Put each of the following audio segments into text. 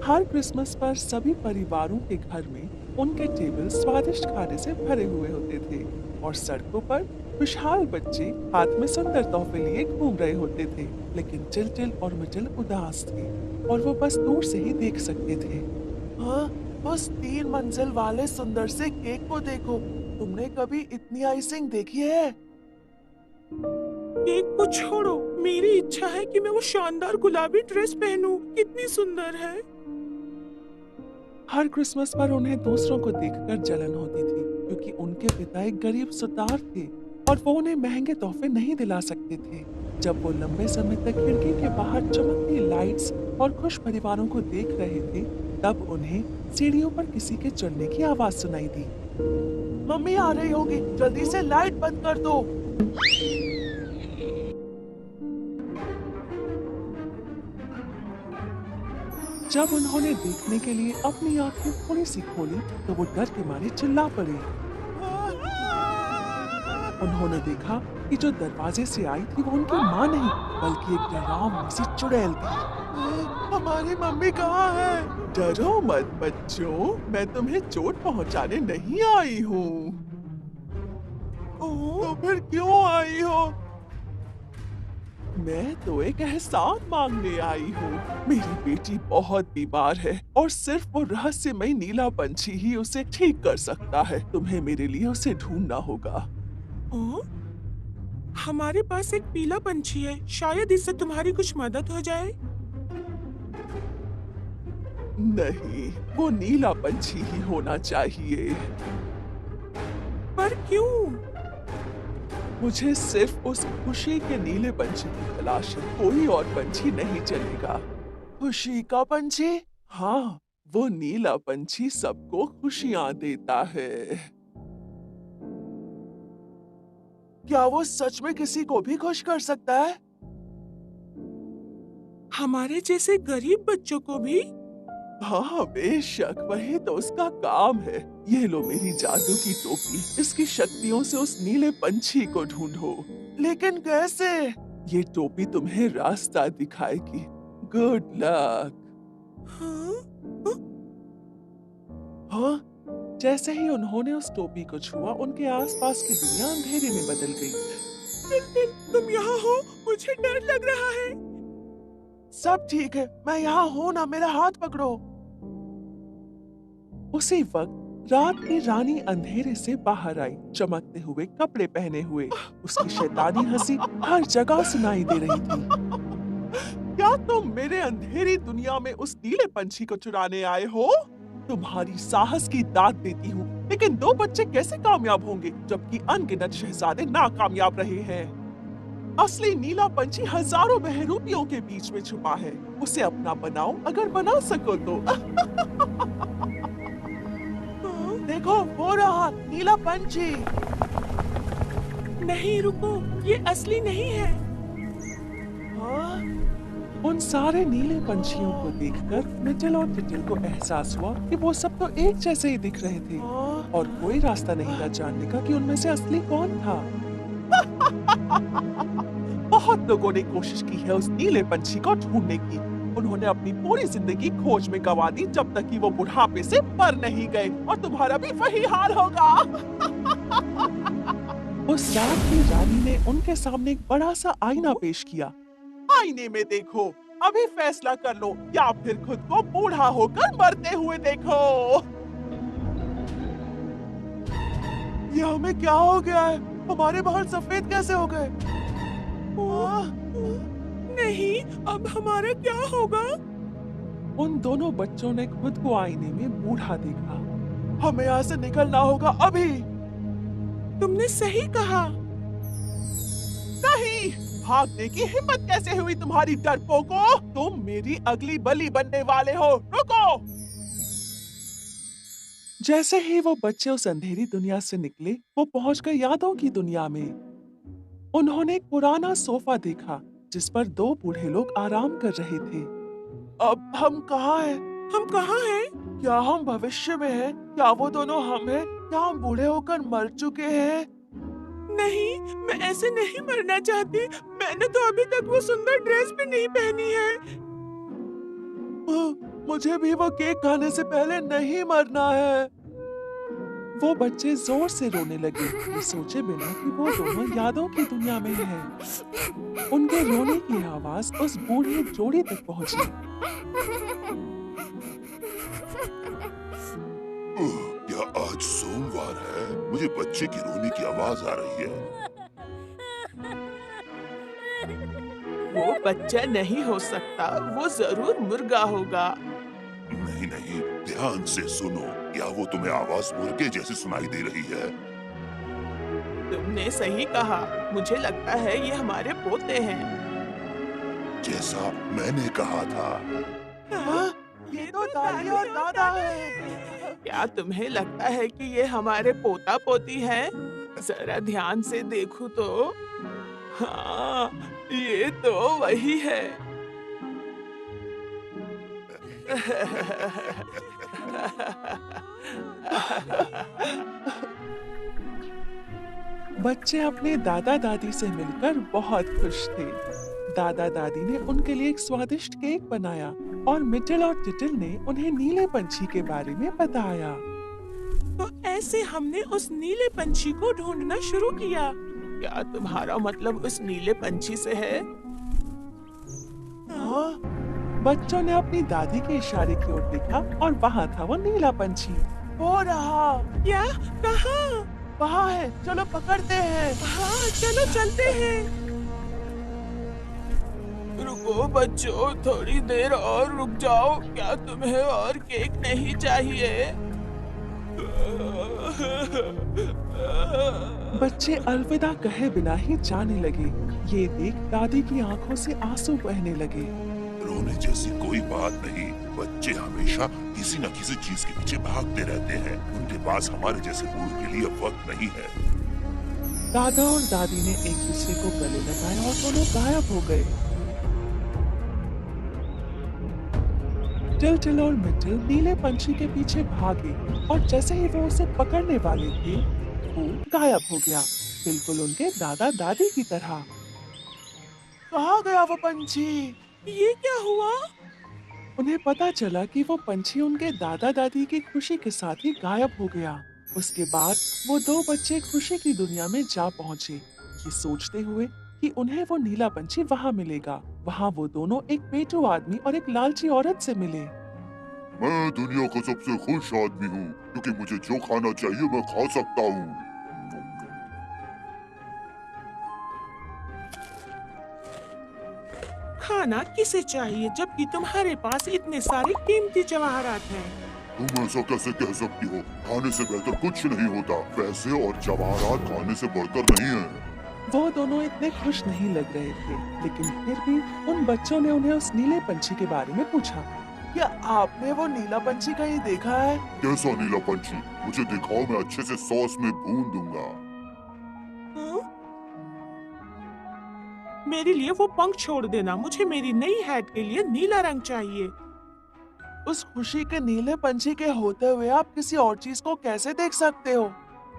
हर Christmas पर सभी परिवारों के घर में उनके टेबल स्वादिष्ट खाने से भरे हुए होते थे और सड़कों पर खुशहाल बच्चे हाथ में सुंदर तोहफे लिए घूम रहे होते थे। लेकिन टिल और मिटिल उदास थे और वो बस दूर से ही देख सकते थे। हाँ, उस 3 मंजिल वाले सुंदर से केक को देखो। तुमने कभी इतनी आइसिंग देखी है? केक को छोड़ो, मेरी इच्छा है कि मैं वो शानदार गुलाबी ड्रेस पहनूं। कितनी सुंदर है। हर क्रिसमस पर उन्हें दूसरों को देखकर जलन होती थी, क्योंकि उनके पिता एक गरीब सुतार थे और वो उन्हें महंगे तोहफे नहीं दिला सकते थे। जब वो लंबे समय तक खिड़की के बाहर चमकती लाइट्स और खुश परिवारों को देख रहे थे, तब उन्हें सीढ़ियों पर किसी के चलने की आवाज सुनाई दी। मम्मी आ रही होगी, जल्दी से लाइट बंद कर दो। जब उन्होंने देखने के लिए अपनी आंखें थोड़ी सी खोली, तो वो डर के मारे चिल्ला पड़े। उन्होंने देखा कि जो दरवाजे से आई थी वो उनकी माँ नहीं, बल्कि एक डरावनी सी चुड़ैल थी। हमारी मम्मी कहाँ है? डरो मत बच्चों, मैं तुम्हें चोट पहुँचाने नहीं आई हूँ। तो फिर क्यों आई हो? मैं तो एक एहसान मांगने आई हूँ। मेरी बेटी बहुत बीमार है और सिर्फ वो रहस्यमय नीला पंछी ही उसे ठीक कर सकता है। तुम्हें मेरे लिए उसे ढूंढना होगा। ओ, हमारे पास एक पीला पंछी है, शायद इससे तुम्हारी कुछ मदद हो जाए। नहीं, वो नीला पंछी ही होना चाहिए। पर क्यों? मुझे सिर्फ उस खुशी के नीले पंछी की तलाश है, कोई और पंछी नहीं चलेगा। खुशी का पंछी? हाँ, वो नीला पंछी सबको खुशियाँ देता है। क्या वो सच में किसी को भी खुश कर सकता है? हमारे जैसे गरीब बच्चों को भी? हाँ बेशक, वही तो उसका काम है। ये लो मेरी जादू की टोपी, इसकी शक्तियों से उस नीले पंछी को ढूंढो। लेकिन कैसे? ये टोपी तुम्हें रास्ता दिखाएगी। Good luck. हाँ? हाँ, जैसे ही उन्होंने उस टोपी को छुआ, उनके आसपास की दुनिया अंधेरे में बदल गई। टिन, तुम यहाँ हो? मुझे डर लग रहा है। सब ठीक है, मैं यहाँ हूँ ना, मेरा हाथ पकड़ो। उसी वक्त रात की रानी अंधेरे से बाहर आई, चमकते हुए कपड़े पहने हुए। उसकी शैतानी हंसी हर जगह सुनाई दे रही थी। क्या तुम मेरे अंधेरी दुनिया में उस नीले पंछी को चुराने आए हो? तुम्हारी साहस की दाद देती हूँ, लेकिन 2 बच्चे कैसे कामयाब होंगे जबकि अनगिनत शहजादे नाकामयाब रहे हैं? असली नीला पंछी हजारों बहरूपियों के बीच में छुपा है। उसे अपना बनाओ, अगर बना सको तो। हाँ? देखो, वो रहा नीला पंछी। नहीं रुको, ये असली नहीं है। हाँ? उन सारे नीले पंछियों को देखकर मिचल और टिटल को एहसास हुआ कि वो सब तो एक जैसे ही दिख रहे थे और कोई रास्ता नहीं था जानने का कि उनमें से असली कौन था। बहुत लोगों ने कोशिश की है उस नीले पंछी को ढूंढने की। उन्होंने अपनी पूरी जिंदगी खोज में गंवा दी, जब तक कि वो बुढ़ापे से मर नहीं गए। और तुम्हारा भी वही हाल होगा। उस रात की रानी ने उनके सामने एक बड़ा सा आईना पेश किया। आईने में देखो, अभी फैसला कर लो, या फिर खुद को बूढ़ा होकर मरते हुए देखो। ये हमें क्या हो गया है? हमारे बाल सफेद कैसे हो गए? नहीं, अब हमारा क्या होगा? उन दोनों बच्चों ने खुद को आईने में बूढ़ा देखा। हमें यहाँ से निकलना होगा अभी। तुमने सही कहा। नहीं, भागने की हिम्मत कैसे हुई तुम्हारी डरपोको? तुम मेरी अगली बलि बनने वाले हो। रुको। जैसे ही वो बच्चे उस अंधेरी दुनिया से निकले, वो पहुंच गए यादों की दुनिया में। उन्होंने एक पुराना सोफा देखा, जिस पर 2 बूढ़े लोग आराम कर रहे थे। अब हम कहाँ हैं? हम कहाँ हैं? क्या हम भविष्य में हैं? क्या वो दोनों हम हैं? क्या हम बूढ़े होकर मर चुके हैं? नहीं, मैं ऐसे नहीं मरना चाहती। मैंने तो अभी तक वो सुंदर ड्रेस भी नहीं पहनी है। मुझे भी वो केक खाने से पहले नहीं मरना है। वो बच्चे जोर से रोने लगे, ये सोचे बिना कि वो दोनों यादों की दुनिया में हैं। उनके रोने की आवाज उस बूढ़ी जोड़ी तक पहुंची। क्या आज सोमवार है? मुझे बच्चे की रोने की आवाज आ रही है। वो बच्चा नहीं हो सकता, वो जरूर मुर्गा होगा। नहीं नहीं, ध्यान से सुनो। क्या वो तुम्हें आवाज मुर्गे जैसी सुनाई दे रही है? तुमने सही कहा, मुझे लगता है ये हमारे पोते हैं। जैसा मैंने कहा था। हाँ, ये तो दादी और दादा है। क्या तुम्हें लगता है कि ये हमारे पोता पोती हैं? जरा ध्यान से देखो तो। हाँ, ये तो वही है। बच्चे अपने दादा दादी से मिलकर बहुत खुश थे। दादा दादी ने उनके लिए एक स्वादिष्ट केक बनाया और मिटल और टिटल ने उन्हें नीले पंछी के बारे में बताया। तो ऐसे हमने उस नीले पंछी को ढूंढना शुरू किया। क्या तुम्हारा मतलब उस नीले पंछी से है? हाँ, बच्चों ने अपनी दादी के इशारे की ओर देखा और वहाँ था वो नीला पंछी। हो रहा, क्या? कहाँ? वहाँ है, चलो पकड़ते हैं। हाँ, चलो चलते हैं। रुको बच्चों, थोड़ी देर और रुक जाओ। क्या तुम्हें और केक नहीं चाहिए? बच्चे अलविदा कहे बिना ही जाने लगे। ये देख दादी की आंखों से आंसू बहने लगे। रोने जैसी कोई बात नहीं। बच्चे हमेशा किसी न किसी चीज के पीछे भागते रहते हैं। उनके पास हमारे जैसे बूढ़ों के लिए वक्त नहीं है। दादा और दादी ने एक दूसरे को गले लगाया और दोनों गायब हो गए। टिल और मिटल नीले पंछी के पीछे भागे और जैसे ही वो उसे पकड़ने वाले थे, वो गायब हो गया, बिल्कुल उनके दादा दादी की तरह। कहाँ गया वो पंछी? ये क्या हुआ? उन्हें पता चला कि वो पंछी उनके दादा दादी की खुशी के साथ ही गायब हो गया। उसके बाद वो दो बच्चे खुशी की दुनिया में जा पहुंचे, ये सोचते हुए कि उन्हें वो नीला पंछी वहाँ मिलेगा। वहाँ वो दोनों एक पेटू आदमी और एक लालची औरत से मिले। मैं दुनिया का सबसे खुश आदमी हूँ, क्योंकि मुझे जो खाना चाहिए मैं खा सकता हूँ। खाना किसे चाहिए जबकि तुम्हारे पास इतने सारे कीमती जवाहरात हैं? तुम ऐसा कैसे कह सकती हो? खाने से बेहतर कुछ नहीं होता। पैसे और जवाहरात खाने से बढ़कर नहीं है। वो दोनों इतने खुश नहीं लग रहे थे, लेकिन फिर भी उन बच्चों ने उन्हें उस नीले पंछी के बारे में पूछा। क्या आपने वो नीला पंछी कहीं देखा है? कैसा नीला पंछी? मुझे दिखाओ, मैं अच्छे से सॉस में भून दूंगा। हाँ? मेरे लिए वो पंख छोड़ देना। मुझे मेरी नई हैट के लिए नीला रंग चाहिए। उस खुशी के नीले पंछी के होते हुए आप किसी और चीज को कैसे देख सकते हो?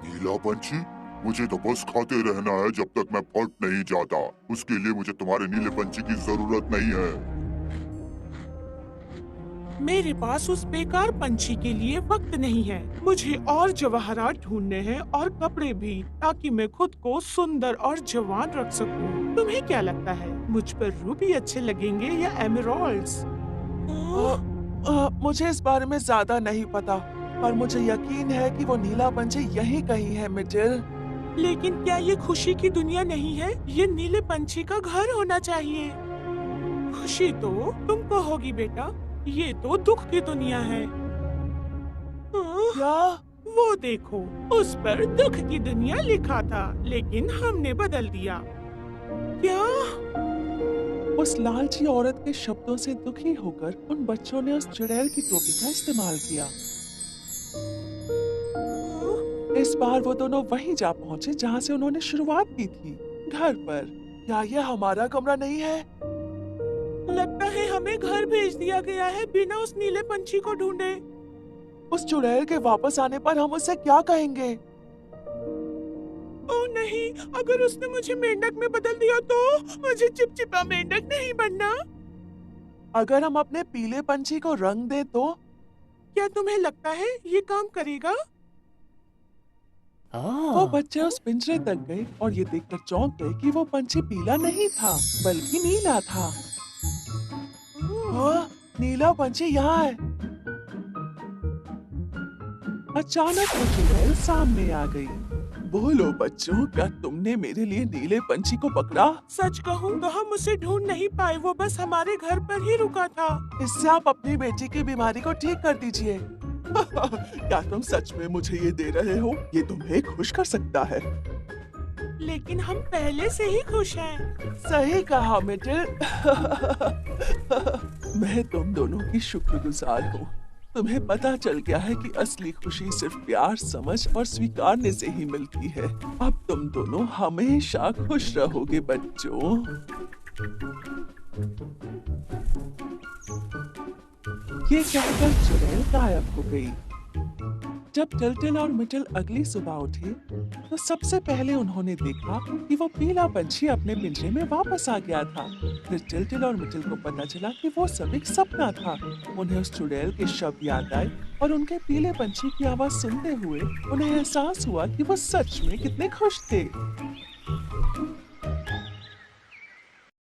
नीला पंछी? मुझे तो बस खाते रहना है जब तक मैं फट नहीं जाता। उसके लिए मुझे तुम्हारे नीले पंछी की जरूरत नहीं है। मेरे पास उस बेकार पंछी के लिए वक्त नहीं है। मुझे और जवाहरात ढूंढने हैं और कपड़े भी, ताकि मैं खुद को सुंदर और जवान रख सकूं। तुम्हें क्या लगता है, मुझ पर रूबी अच्छे लगेंगे या एमराल्ड्स? मुझे इस बारे में ज्यादा नहीं पता, पर मुझे यकीन है कि वो नीला पंछी यहीं कहीं है मिटिल। लेकिन क्या ये खुशी की दुनिया नहीं है? ये नीले पंछी का घर होना चाहिए। खुशी तो तुम कहोगी बेटा, ये तो दुख की दुनिया है। क्या? वो देखो, उस पर दुख की दुनिया लिखा था, लेकिन हमने बदल दिया। क्या? उस लालची औरत के शब्दों से दुखी होकर उन बच्चों ने उस चुड़ैल की टोपी का इस्तेमाल किया। इस बार वो दोनों वहीं जा पहुंचे जहां से उन्होंने शुरुआत की थी, घर पर। क्या ये हमारा कमरा नहीं है? लगता है हमें घर भेज दिया गया है बिना उस नीले पंछी को ढूंढे। उस चुड़ैल के वापस आने पर हम उससे क्या कहेंगे? ओह नहीं, अगर उसने मुझे मेंढक में बदल दिया तो मुझे चिपचिपा मेंढक नहीं बनना। अगर हम अपने पीले पंछी को रंग दे तो? क्या तुम्हें लगता है ये काम करेगा? वो बच्चे उस पिंजरे तक गए और ये देखकर चौंक गए कि वो पंछी पीला नहीं था बल्कि नीला था। हाँ, नीला पंछी यहाँ है। अचानक वो चुड़ैल सामने आ गई। बोलो बच्चों, क्या तुमने मेरे लिए नीले पंछी को पकड़ा? सच कहूँ तो हम उसे ढूंढ नहीं पाए, वो बस हमारे घर पर ही रुका था। इससे आप अपनी बेटी की बीमारी को ठीक कर दीजिए। क्या तुम सच में मुझे ये दे रहे हो? ये तुम्हें खुश कर सकता है। लेकिन हम पहले से ही खुश हैं। सही कहा मिटिल। मैं तुम दोनों की शुक्रगुजार हूँ। तुम्हें पता चल गया है कि असली खुशी सिर्फ प्यार, समझ और स्वीकारने से ही मिलती है। अब तुम दोनों हमेशा खुश रहोगे बच्चों। ये कहकर चुड़ैल गायब हो गई। जब टिलटिल और मिटिल अगली सुबह उठे तो सबसे पहले उन्होंने देखा कि वो पीला पंछी अपने पिंजरे में वापस आ गया था। फिर टिलटिल और मिटिल को पता चला कि वो सब एक सपना था। उन्हें उस चुड़ैल के शब्द याद आए और उनके पीले पंछी की आवाज सुनते हुए उन्हें एहसास हुआ कि वो सच में कितने खुश थे।